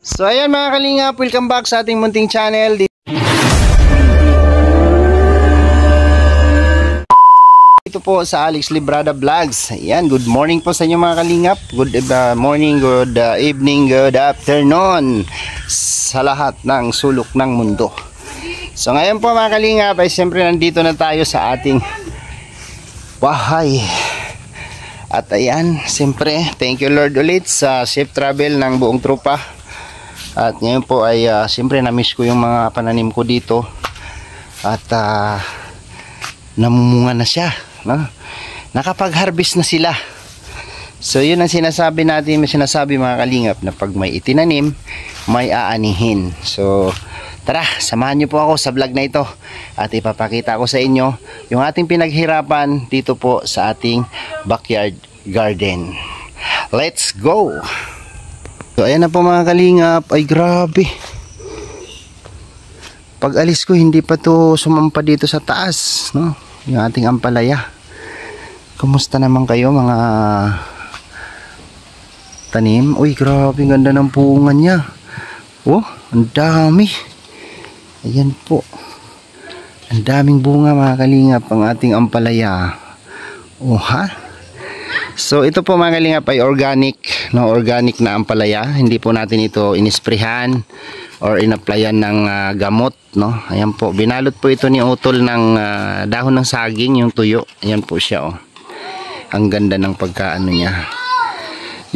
So ayan mga kalingap, welcome back sa ating munting channel. Dito po sa Alex Librada Vlogs. Ayan, good morning po sa inyo mga kalingap. Good morning, good evening, good afternoon sa lahat ng sulok ng mundo. So ngayon po mga kalingap ay siyempre nandito na tayo sa ating bahay. At ayan, siyempre thank you Lord ulit sa safe travel ng buong tropa. At ngayon po ay siyempre na-miss ko yung mga pananim ko dito. At namumunga na siya, no? Nakapag-harvest na sila. So yun ang sinasabi natin, may sinasabi mga kalingap na pag may itinanim, may aanihin. So tara, samahan niyo po ako sa vlog na ito. At ipapakita ko sa inyo yung ating pinaghirapan dito po sa ating backyard garden. Let's go! So ayan na po mga kalingap. Ay grabe, pag alis ko hindi pa to sumampa dito sa taas, no? Yung ating ampalaya. Kumusta naman kayo mga tanim? Uy grabe, ganda ng bunga niya. Oh, ang dami. Ayan po, ang daming bunga mga kalingap ang ating ampalaya. Oh ha. So ito po mga kalingap ay organic, no, organic na ampalaya. Hindi po natin ito inisprehan or inaplayan ng gamot, no. Ayan po, binalot po ito ni utol ng dahon ng saging, yung tuyo. Ayan po siya, oh. Ang ganda ng pagkaano niya.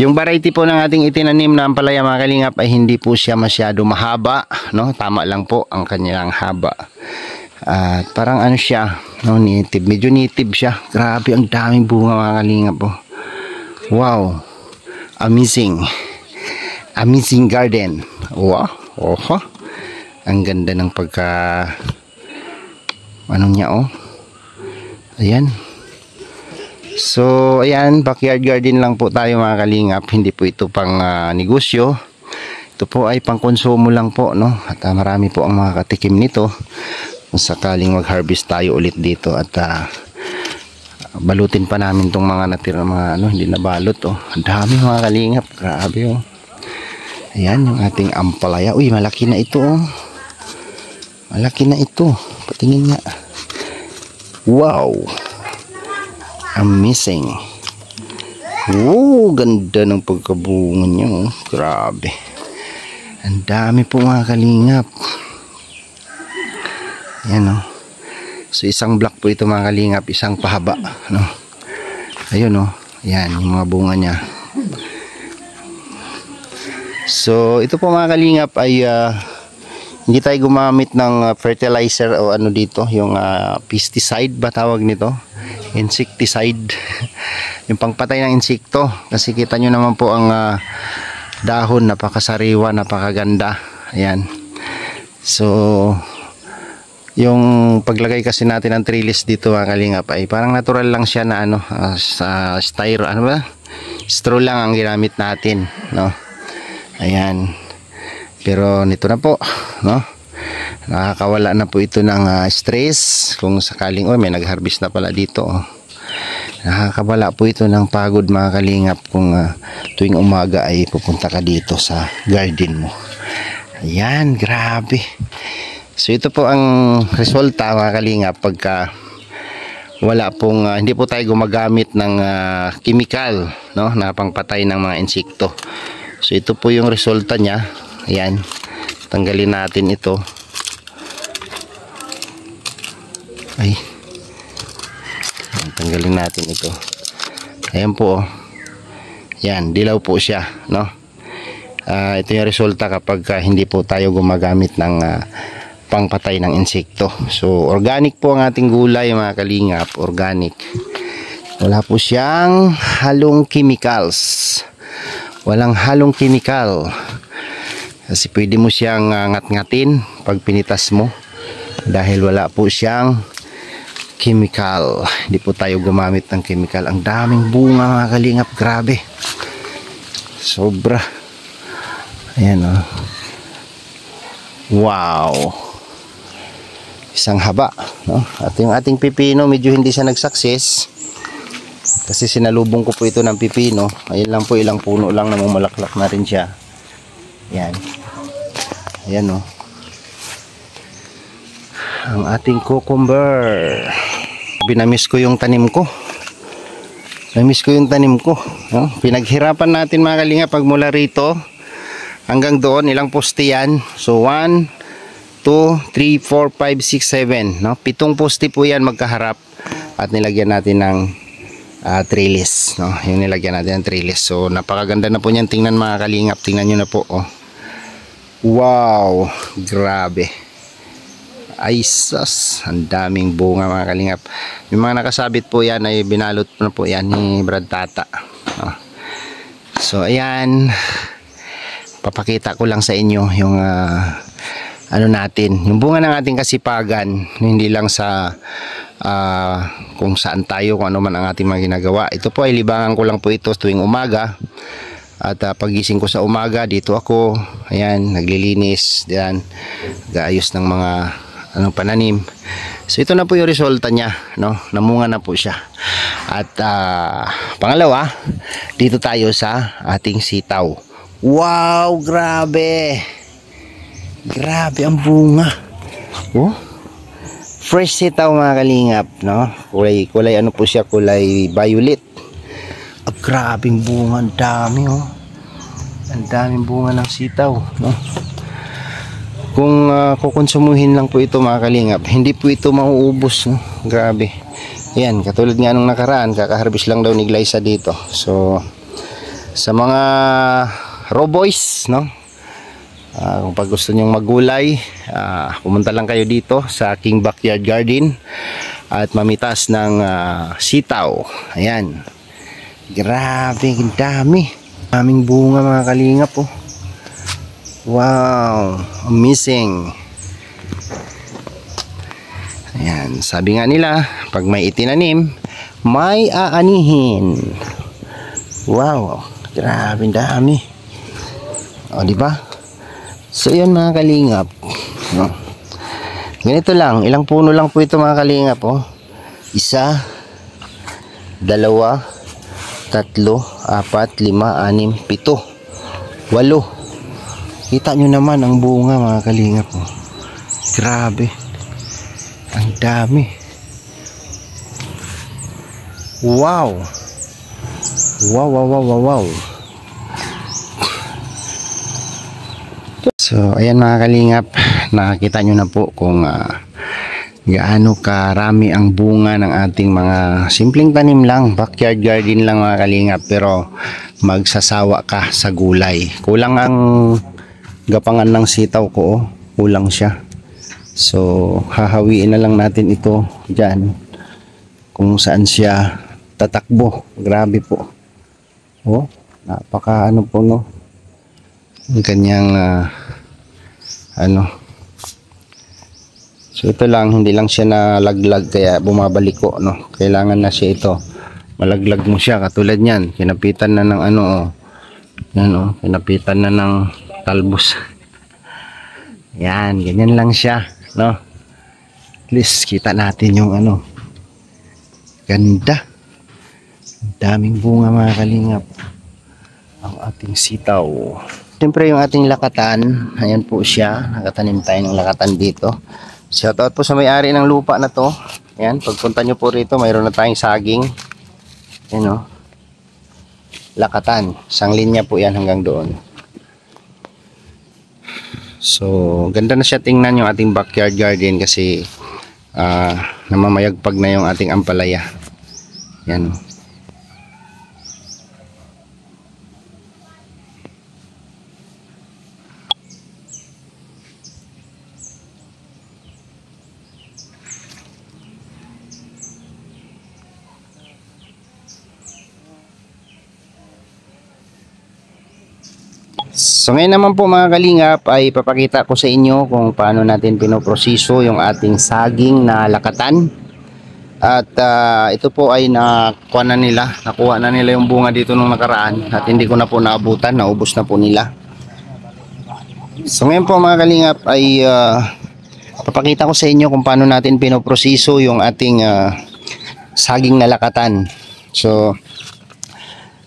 Yung variety po ng ating itinanim na ampalaya mga kalingap ay hindi po siya masyado mahaba, no. Tama lang po ang kanyang haba. At parang ano siya, no, native, medyo native siya. Grabe, ang daming bunga mga kalingap po. Wow, amazing, amazing garden. Wow, oho, ang ganda ng pagka ano niya, oh. Ayan. So ayan, backyard garden lang po tayo mga kalingap. Hindi po ito pang negosyo. Ito po ay pang konsumo lang po, no. At marami po ang mga katikim nito kung sakaling mag-harvest tayo ulit dito. At balutin pa namin tong mga natira, mga ano, hindi na balot, oh. Ang dami mga kalingap, grabe, oh. Ayan yung ating ampalaya. Uy, malaki na ito, oh. Malaki na ito. Patingin nga. Wow, amazing. Wow, ganda ng pagkabunga niya, oh. Grabe, ang dami po mga kalingap. Ayan, oh. So isang block po ito mga kalingap, isang pahaba, no. Ayun, oh. Ayan yung mga bunga niya. So ito po mga kalingap ay hindi tayo gumamit ng fertilizer o ano dito, yung pesticide ba tawag nito, insecticide. Yung pangpatay ng insekto. Kasi kita nyo naman po ang dahon, napakasariwa, napakaganda. Ayan. So yung paglagay kasi natin ng trellis dito mga kalingap ay parang natural lang siya na ano, sa styro, ano ba, straw lang ang ginamit natin, no. Ayan, pero nito na po, no, nakakawala na po ito ng stress kung sakaling may nag-harvest na pala dito, oh. Nakakawala po ito ng pagod mga kalingap kung tuwing umaga ay pupunta ka dito sa garden mo. Ayan, grabe. So ito po ang resulta mga kalingap pagka wala pong hindi po tayo gumagamit ng chemical, no, na pangpatay ng mga insekto. So ito po yung resulta niya. Ayan, tanggalin natin ito. Ay, tanggalin natin ito. Ayan po, oh. Ayan, dilaw po siya, no. Ito yung resulta kapag hindi po tayo gumagamit ng pangpatay ng insekto. So organic po ang ating gulay mga kalingap, organic. Wala po siyang halong chemicals. Walang halong chemical. Kasi pwede mo siyang ngat-ngatin pag pinitas mo dahil wala po siyang chemical. Hindi po tayo gumamit ng chemical. Ang daming bunga mga kalingap, grabe. Sobra. Ayan, oh. Wow, isang haba, no? At yung ating pipino medyo hindi siya nag-success kasi sinalubong ko po ito ng pipino. Ayun lang po, ilang puno lang, namumulaklak na rin siya. Yan. Ayan o. Ang ating cucumber. Binamiss ko yung tanim ko. Namiss ko yung tanim ko. No? Pinaghirapan natin mga kalinga pag mula rito hanggang doon. Ilang poste yan? So 1, 2, 3, 4, 5, 6, 7. No? 7 poste po yan magkaharap. At nilagyan natin ng trellis. No? Yung nilagyan natin ng trellis. So napakaganda na po niyan. Tingnan mga kalingap. Tingnan nyo na po. Oh. Wow. Grabe. Ay sus, ang daming bunga mga kalingap. Yung mga nakasabit po yan ay binalot na po yan ni Brad Tata. So ayan, papakita ko lang sa inyo yung ano natin, yung bunga ng ating kasipagan, hindi lang sa kung saan tayo, kung ano man ang ating mga ginagawa. Ito po ay libangan ko lang po ito tuwing umaga. At pagising ko sa umaga, dito ako, ayan, naglilinis, diyan, gaayos ng mga pananim. So ito na po yung resulta niya, no? Namunga na po siya. At pangalawa, dito tayo sa ating sitaw. Wow, grabe. Grabe ang bunga. Oh. Fresh sitaw mga kalingap, no? Kulay ano po siya, kulay violet. Grabing bunga, ang dami oh. Ang daming bunga ng sitaw, no? Kung kukonsumuhin lang po ito mga kalingap, hindi po ito mauubos, no? Grabe. Ayan, katulad nga nung nakaraan, kakaharbis lang daw ni Glyza dito. So sa mga raw boys, no? Kung pag gusto nyong magulay, pumunta lang kayo dito sa aking backyard garden at mamitas ng sitaw. Ayan. Grabe, ang dami. Daming bunga mga kalingap oh. Wow, amazing. Ayan, sabi nga nila, pag may itinanim, may aanihin. Wow, grabe ang dami. O, di ba? So, yun mga kalingap. No? Ganito lang, ilang puno lang po ito mga kalingap oh. 1, 2, 3, 4, 5, 6, 7, 8. Kita nyo naman ang bunga mga kalingap oh. Grabe. Ang dami. Wow. Wow. So ayan mga kalingap, nakakita nyo na po kung gaano karami ang bunga ng ating mga simpleng tanim lang, backyard garden lang mga kalingap, pero magsasawa ka sa gulay. Kulang ang gapangan ng sitaw ko oh. Kulang siya. So hahawiin na lang natin ito dyan kung saan siya tatakbo. Grabe po oh, napaka ano po no, ang kanyang so ito lang, hindi lang siya nalaglag kaya bumabalik ko no. Kailangan na siya ito, malaglag mo siya katulad niyan, kinapitan na ng ano oh. Yan oh, kinapitan na ng talbos. Yan, ganyan lang siya, no? At least kita natin yung ano. Ganda. Daming bunga mga kalingap. Ang ating sitaw. Siyempre yung ating lakatan, ayan po siya. Nakatanim tayo ng lakatan dito. Shoutout po sa may-ari ng lupa na to. Ayan, pagpunta nyo po rito, mayroon na tayong saging. Ayan oh. Lakatan. Isang linya po yan hanggang doon. So, ganda na siya tingnan yung ating backyard garden kasi namamayagpag na yung ating ampalaya. Yan. So ngayon naman po mga kalingap ay papakita ko sa inyo kung paano natin pinoproseso yung ating saging na lakatan. At ito po ay nakuha na nila yung bunga dito nung nakaraan at hindi ko na po naabutan, naubos na po nila. So ngayon po mga kalingap ay papakita ko sa inyo kung paano natin pinoproseso yung ating saging na lakatan. So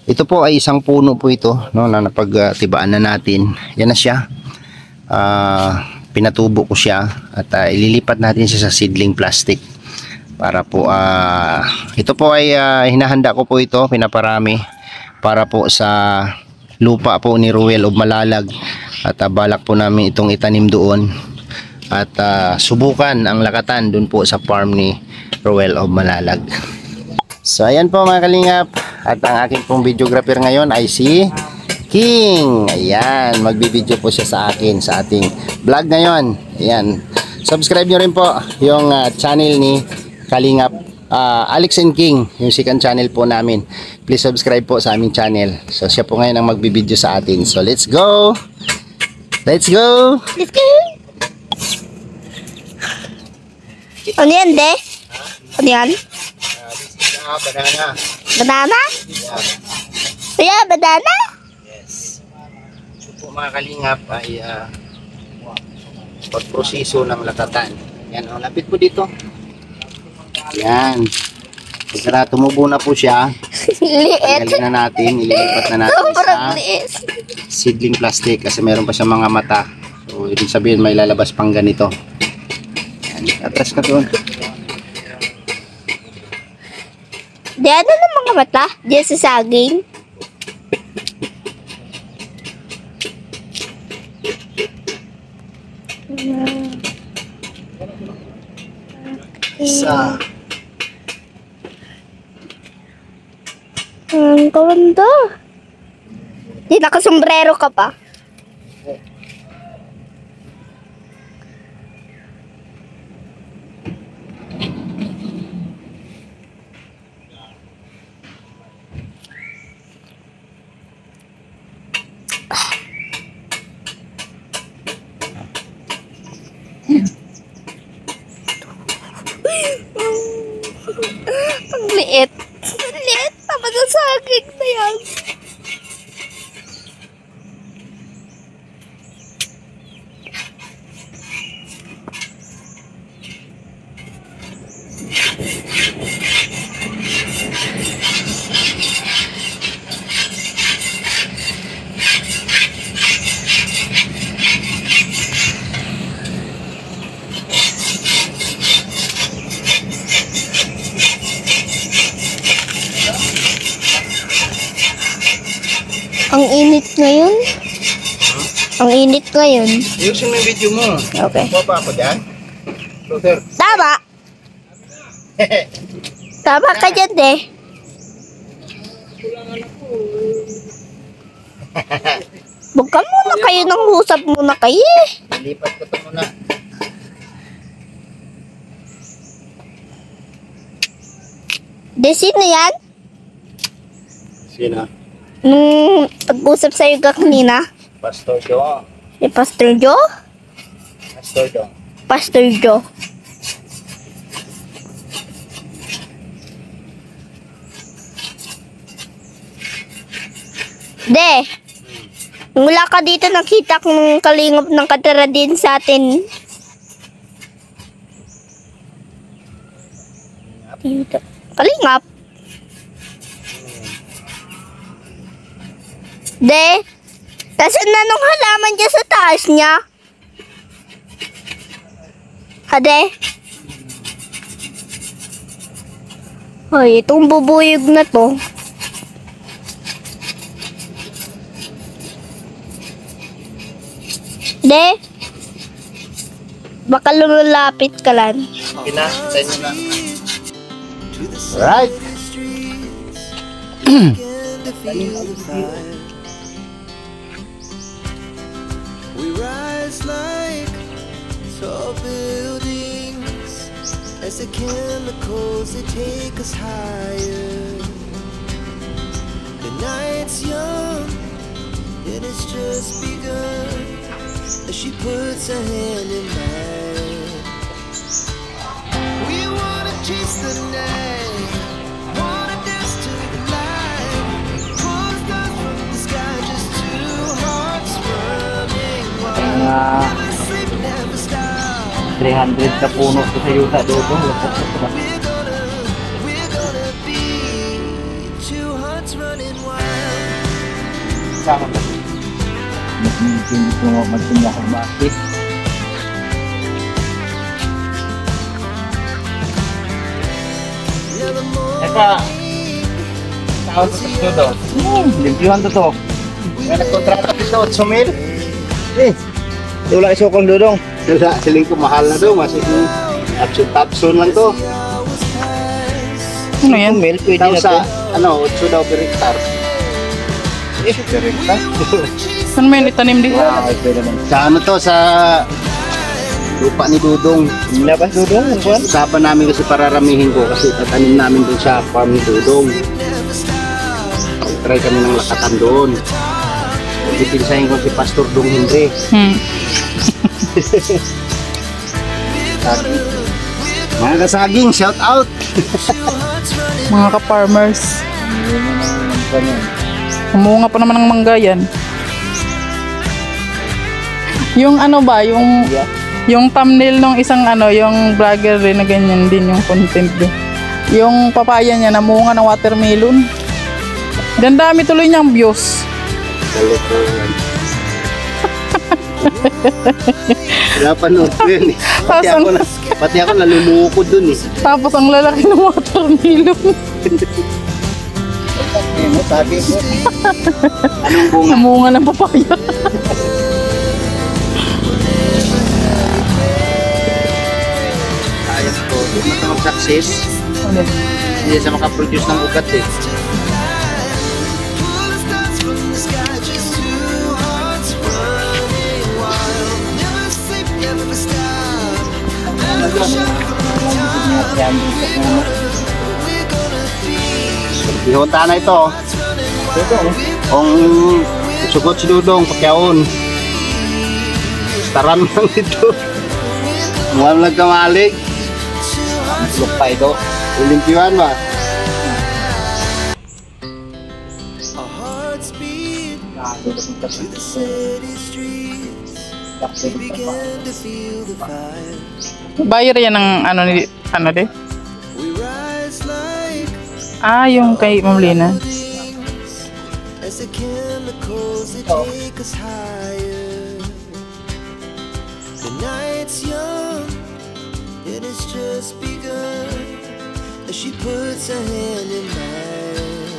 Ito po ay isang puno po ito, no, na napagtibaan na natin. Yan na siya. Pinatubo ko siya at ililipat natin siya sa seedling plastic para po ito po ay hinahanda ko po ito, pinaparami para po sa lupa po ni Ruel of Malalag at balak po namin itong itanim doon at subukan ang lakatan doon po sa farm ni Ruel of Malalag. So ayan po mga kalingap, at ang aking pong videographer ngayon ay si King. Ayan, magbibideo po siya sa akin sa ating vlog ngayon. Ayan, subscribe nyo rin po yung channel ni Kalingap Alex and King, yung second channel po namin. Please subscribe po sa aming channel. So siya po ngayon ang magbibideo sa atin. So let's go. Let's go. Let's go. Ano yan, de? Ano yan? Banana. Banana? Kuya, banana? Yes. Ito po mga kalingap ay pagproseso ng lakatan. Yan, lapit po dito. Yan. Pagka tumubo na po siya, Liit. tanggalin na natin, ililipat na natin Sobrang sa liit. seedling plastic kasi meron pa siyang mga mata. So, ibig sabihin may lalabas pang ganito. Yan, atras ka doon. Di ano ng mga mata? Diyan sa saging. Isa. Ang ganda. Di nakasombrero ka pa. Ang liit. Ang liit. Tama sa saging na yan. Ang init ngayon. Ang init ngayon. Ayusin mo yung video mo. Okay. Baba ako dyan. Brother. Tama. Tama ka dyan, de. Huwag ka muna kayo nang husap muna kayo eh. Lipat ko ito muna. De, sino yan? Sino? Nung pag-usap sa'yo ka kanina? Pastor Joe. Si Pastor Joe? Pastor Joe. Pastor Joe. De, mula ka dito nakita kong kalingap ng katira din sa atin. Dito. Kalingap. De, kasi na nung halaman dyan sa taas niya. Ade? Ay, itong bubuyog na to. De, baka lumalapit ka lang. Okay na, tayo na. Alright. We rise like tall buildings as the chemicals they take us higher. The night's young and it's just begun as she puts her hand in mine. We wanna chase the night, wanna dance to the light, pull stars from the sky, just two hearts running wild. Never sleep, never stop. 300 na puno sa yuta doon. We're gonna be two hearts running wild. hindi ko magsinya kung bakit. Eka, tawag ko sa todo. Limpihan to to. May nagkontrata dito, 8,000. Wala isokong dudong. Wala, siling ko mahal na doon. Masik yung tapson lang to. Ano yan? Mil, pwede Daw na to. sa, 8 daw per hectare. Per hectare? Saan mo yun itanim dito? Pwede naman. Sa to, sa lupa ni Dudong. Labas doon, ano ba? Usapan namin kasi pararamihin ko kasi tatanim namin doon sa farm ni Dudong. Try kami ng lakatan doon. Ipinsahin ko si Pastor Dong Henry. Mga kasaging, shout out! Mga ka-farmers. Umunga pa naman ng manggayan. Yung ano ba, yung thumbnail ng isang yung vlogger rin na ganyan din yung content din. Yung papaya niya namunga ng watermelon. Dan dami tuloy niyang views. Napanood ko yun eh. Pati ako nalulukod dun eh. Tapos ang lalaki ng watermelon. Sabi mo, anong bunga? Namunga ng papaya. Ayos ko, hindi ka mag-success. Hindi sa makaproduce ng ugat eh. Ihunta na ito. Kung sugot si Dudong, pakyaon. Taran lang ito. Mukhang lang kamalig. Lupa ito. Ilimpiwan ba? Our hearts beat to the city streets. We began to feel the fire. Buyer yan ng ano din? We rise like Yung kay Ma'am Lina. wings as the chemicals that take us higher. The night's young, it has just begun. As she puts her hand in mine,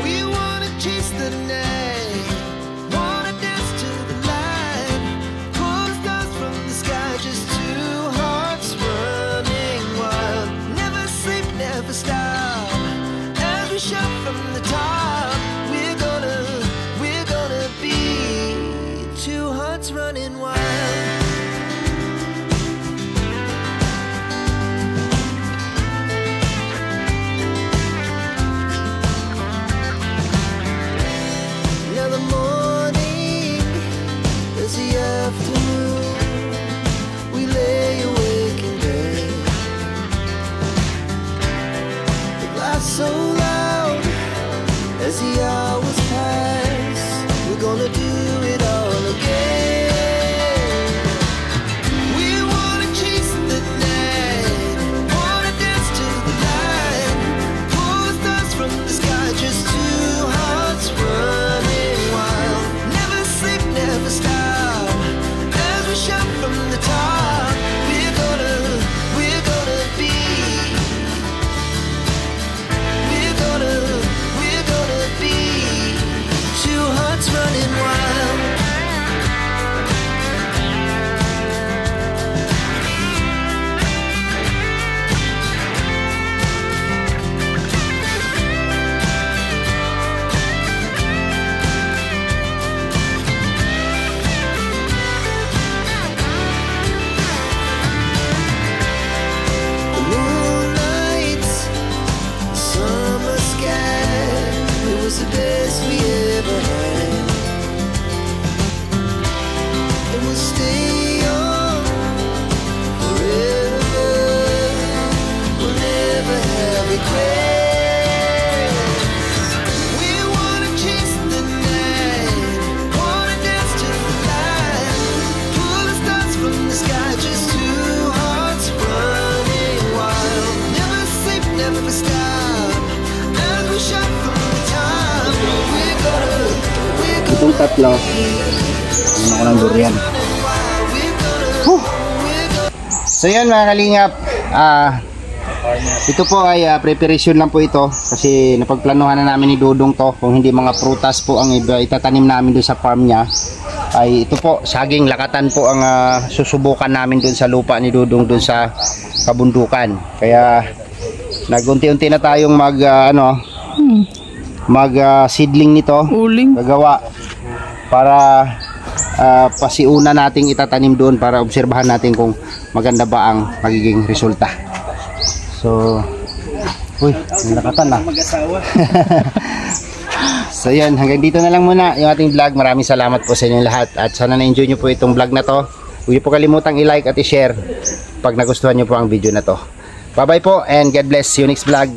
we wanna chase the night, wanna dance to the light, pull the stars from the sky, just two hearts running wild. Never sleep, never stop. As we shout from the top, we're gonna be two hearts running wild. Now the morning is the afternoon. We lay awake in bed. The glass so loud as the hours pass. We're gonna do it all again. tatlo. Ano ko ng durian. So yan mga kalingap, ito po ay preparation lang po ito kasi napagplanuhan na namin ni Dudong to. Kung hindi mga prutas po ang itatanim namin doon sa farm niya, ay ito po, saging lakatan po ang susubukan namin doon sa lupa ni Dudong doon sa kabundukan. Kaya nagunti-unti na tayong mag seedling nito, Uling. gagawa para pasiuna nating itatanim doon para obserbahan natin kung maganda ba ang magiging resulta. So, uy, nalakatan na. So yan, hanggang dito na lang muna yung ating vlog. Maraming salamat po sa inyong lahat at sana na-enjoy nyo po itong vlog na to. Huwag niyo po kalimutang i-like at i-share pag nagustuhan nyo po ang video na to. Bye bye po and God bless. See you next vlog.